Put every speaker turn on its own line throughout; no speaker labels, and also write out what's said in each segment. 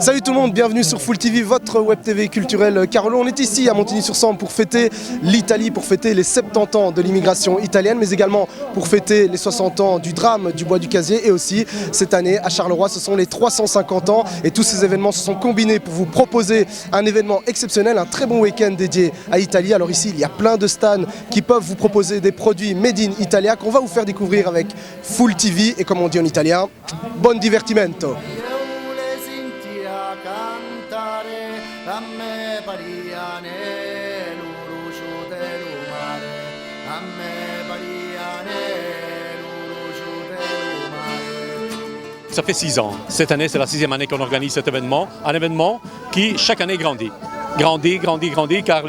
Salut tout le monde, bienvenue sur Full TV, votre web TV culturelle Carolo. On est ici à Montigny-sur-Sambre pour fêter l'Italie, pour fêter les 70 ans de l'immigration italienne, mais également pour fêter les 60 ans du drame du Bois du Casier. Et aussi, cette année, à Charleroi, ce sont les 350 ans. Et tous ces événements se sont combinés pour vous proposer un événement exceptionnel, un très bon week-end dédié à l'Italie. Alors ici, il y a plein de stands qui peuvent vous proposer des produits made in Italia qu'on va vous faire découvrir avec Full TV. Et comme on dit en italien, buon divertimento.
A me paria nell'uruccio del mare, a me paria nell'uruccio del mare.
Ça fait 6 ans. Cette année, c'est la 6e année qu'on organise cet événement. Un événement qui, chaque année, grandit. Grandit, car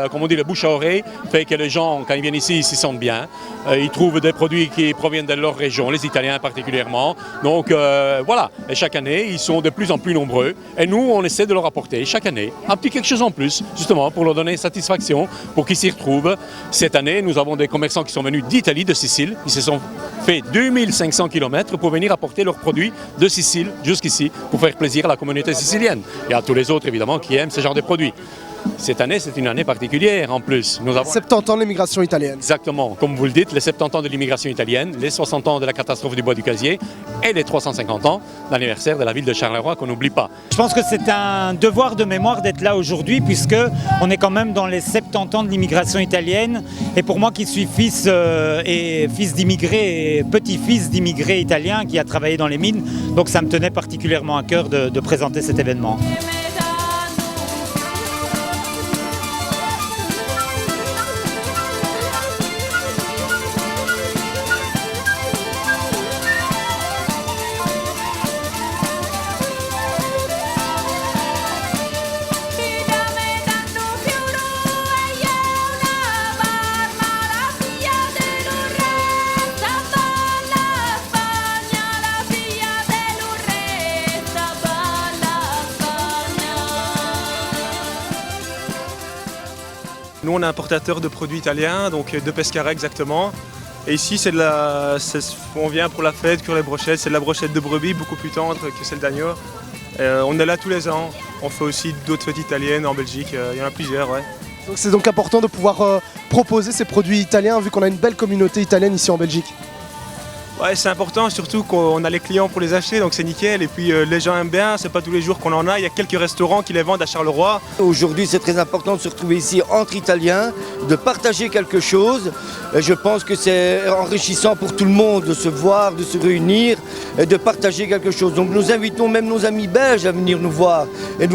comme on dit, le bouche à oreille fait que les gens, quand ils viennent ici, ils s'y sentent bien. Ils trouvent des produits qui proviennent de leur région, les Italiens particulièrement. Donc voilà, et chaque année, ils sont de plus en plus nombreux. Et nous, on essaie de leur apporter chaque année un petit quelque chose en plus, justement, pour leur donner satisfaction, pour qu'ils s'y retrouvent. Cette année, nous avons des commerçants qui sont venus d'Italie, de Sicile. Ils se sont fait 2500 km pour venir apporter leurs produits de Sicile jusqu'ici, pour faire plaisir à la communauté sicilienne. Et à tous les autres, évidemment, qui aiment ce genre de produits. Cette année, c'est une année particulière en plus. Nous avons
70 ans de l'immigration italienne.
Exactement, comme vous le dites, les 70 ans de l'immigration italienne, les 60 ans de la catastrophe du Bois du Casier et les 350 ans d'anniversaire de la ville de Charleroi qu'on n'oublie pas.
Je pense que c'est un devoir de mémoire d'être là aujourd'hui puisque on est quand même dans les 70 ans de l'immigration italienne et pour moi qui suis fils d'immigrés et petit-fils d'immigrés italiens qui a travaillé dans les mines, donc ça me tenait particulièrement à cœur de présenter cet événement.
Nous, on est importateur de produits italiens, donc de Pescara exactement. Et ici, on vient pour la fête, cuire les brochettes. C'est de la brochette de brebis, beaucoup plus tendre que celle d'agneau. On est là tous les ans. On fait aussi d'autres fêtes italiennes en Belgique. Il y en a plusieurs, ouais.
Donc c'est donc important de pouvoir proposer ces produits italiens, vu qu'on a une belle communauté italienne ici en Belgique.
Ouais, c'est important, surtout qu'on a les clients pour les acheter, donc c'est nickel. Et puis les gens aiment bien, c'est pas tous les jours qu'on en a. Il y a quelques restaurants qui les vendent à Charleroi.
Aujourd'hui, c'est très important de se retrouver ici entre Italiens, de partager quelque chose. Je pense que c'est enrichissant pour tout le monde de se voir, de se réunir et de partager quelque chose. Donc nous invitons même nos amis belges à venir nous voir. Et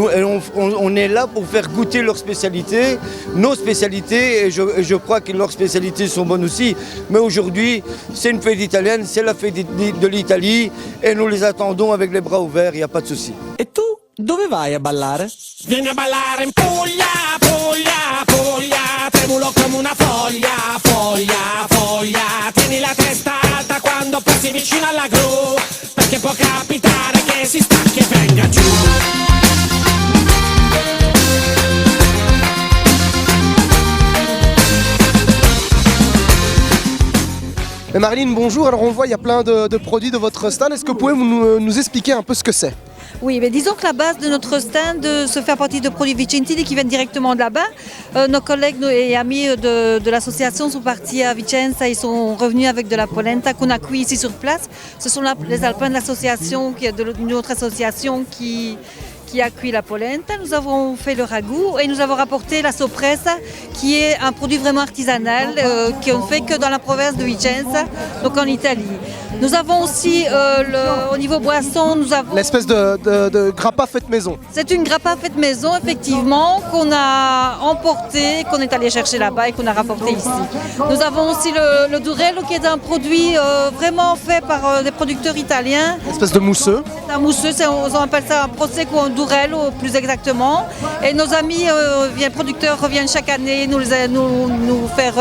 on est là pour faire goûter leurs spécialités, nos spécialités, et je crois que leurs spécialités sont bonnes aussi. Mais aujourd'hui, c'est une fête italienne. C'est la fête de l'Italie e nous les attendons avec les bras ouverts, il n'y a pas de souci.
E tu dove vai a ballare?
Vieni a ballare in Puglia, Puglia, Puglia, tremulo come una foglia, foglia, foglia. Tieni la testa alta quando passi vicino alla gru, perché può capitare che si stacchi e venga giù.
Et Marilyn, bonjour. Alors on voit il y a plein de produits de votre stand. Est-ce que vous pouvez nous expliquer un peu ce que c'est?
Oui, mais disons que la base de notre stand se fait à partir de produits Vicentini qui viennent directement de là-bas. Nos collègues et amis de l'association sont partis à Vicenza, ils sont revenus avec de la polenta qu'on a cuit ici sur place. Ce sont les alpins de l'association, d'une autre association qui a cuit la polenta. Nous avons fait le ragoût et nous avons rapporté la soppressa qui est un produit vraiment artisanal qu'on ne fait que dans la province de Vicenza, donc en Italie. Nous avons aussi, au niveau boisson, nous avons...
L'espèce de grappa faite maison.
C'est une grappa faite maison, effectivement, qu'on a emporté, qu'on est allé chercher là-bas et qu'on a rapporté ici. Nous avons aussi le Durello qui est un produit vraiment fait par des producteurs italiens.
Une espèce de mousseux.
C'est un mousseux, on appelle ça un Prosecco en Durello plus exactement. Et nos amis producteurs reviennent chaque année nous faire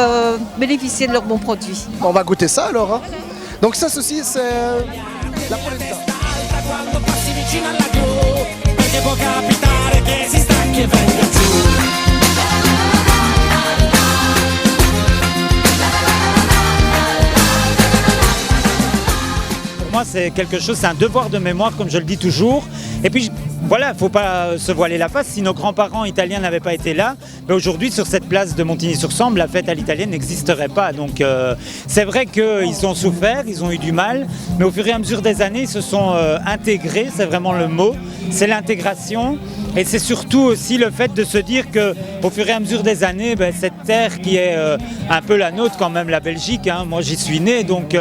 bénéficier de leurs bons produits.
On va goûter ça alors. Hein. Donc ça, ceci, c'est la polenta.
Pour moi, c'est quelque chose, c'est un devoir de mémoire, comme je le dis toujours. Et puis, voilà, il ne faut pas se voiler la face. Si nos grands-parents italiens n'avaient pas été là, ben aujourd'hui sur cette place de Montigny-sur-Sambre, la fête à l'italienne n'existerait pas. Donc c'est vrai qu'ils ont souffert, ils ont eu du mal, mais au fur et à mesure des années, ils se sont intégrés, c'est vraiment le mot, c'est l'intégration. Et c'est surtout aussi le fait de se dire qu'au fur et à mesure des années, ben, cette terre qui est un peu la nôtre quand même, la Belgique, hein, moi j'y suis né, donc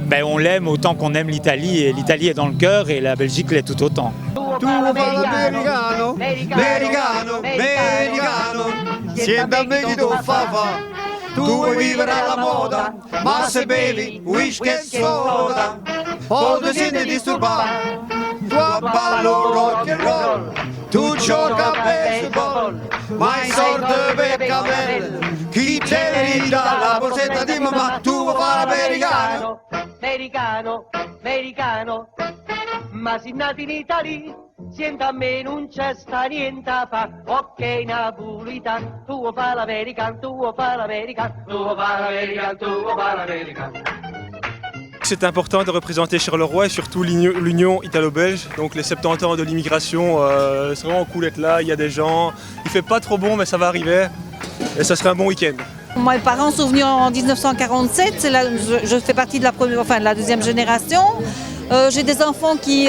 ben, on l'aime autant qu'on aime l'Italie, et l'Italie est dans le cœur et la Belgique l'est tout autant.
Tu americano, americano, americano, sienta me chi tu fa. Tu vuoi vivere alla moda, ma se bevi whisky e soda, o ti senti disturbato, tu ballo rock and roll, tu gioca a baseball, ma i soldi per capelli, chi te ne dà la borsetta di mamma, tu vuoi fare americano, americano, americano, ma sei nato in Italia. Sienta a me non c'è sta niente a fa, ok napolitan, tu vuoi fare l'American, tu vuoi fare l'American, tu vuoi fare l'American, tu vuoi fare l'American.
C'est important de représenter Charleroi et surtout l'Union italo-belge, donc les 70 ans de l'immigration, c'est vraiment cool d'être là, il y a des gens, il fait pas trop bon mais ça va arriver et ça sera un bon week-end.
Mes parents sont venus en 1947, je fais partie de la deuxième génération. J'ai des enfants qui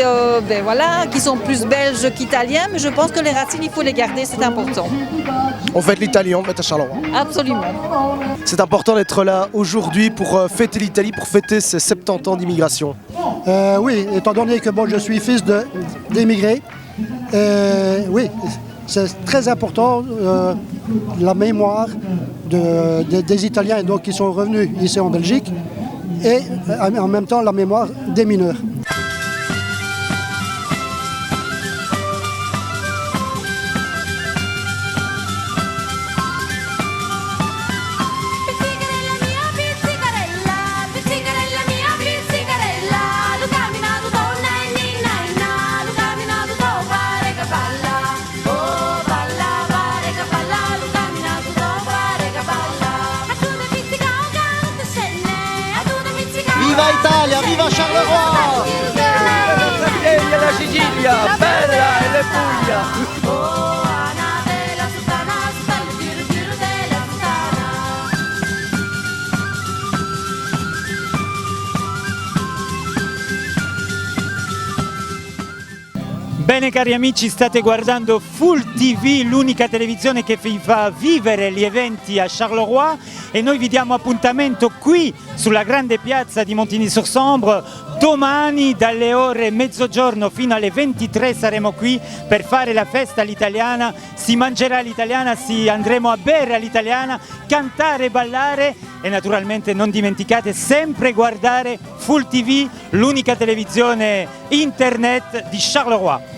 sont plus belges qu'italiens, mais je pense que les racines, il faut les garder, c'est important.
On fête l'Italie, on fête à Charleroi.
Absolument.
C'est important d'être là aujourd'hui pour fêter l'Italie, pour fêter ses 70 ans d'immigration.
Oui, étant donné que je suis fils d'émigrés, oui, c'est très important la mémoire des Italiens donc, qui sont revenus ici en Belgique et en même temps la mémoire des mineurs.
Viva Italia, viva Charleroi!
E la Sicilia, bella e le Puglia!
Bene cari amici, state guardando Full TV, l'unica televisione che vi fa vivere gli eventi a Charleroi e noi vi diamo appuntamento qui sulla grande piazza di Montigny-sur-Sambre. Domani dalle ore mezzogiorno fino alle 23 saremo qui per fare la festa all'italiana, si mangerà all'italiana, andremo a bere all'italiana, cantare e ballare e naturalmente non dimenticate sempre guardare Full TV, l'unica televisione internet di Charleroi.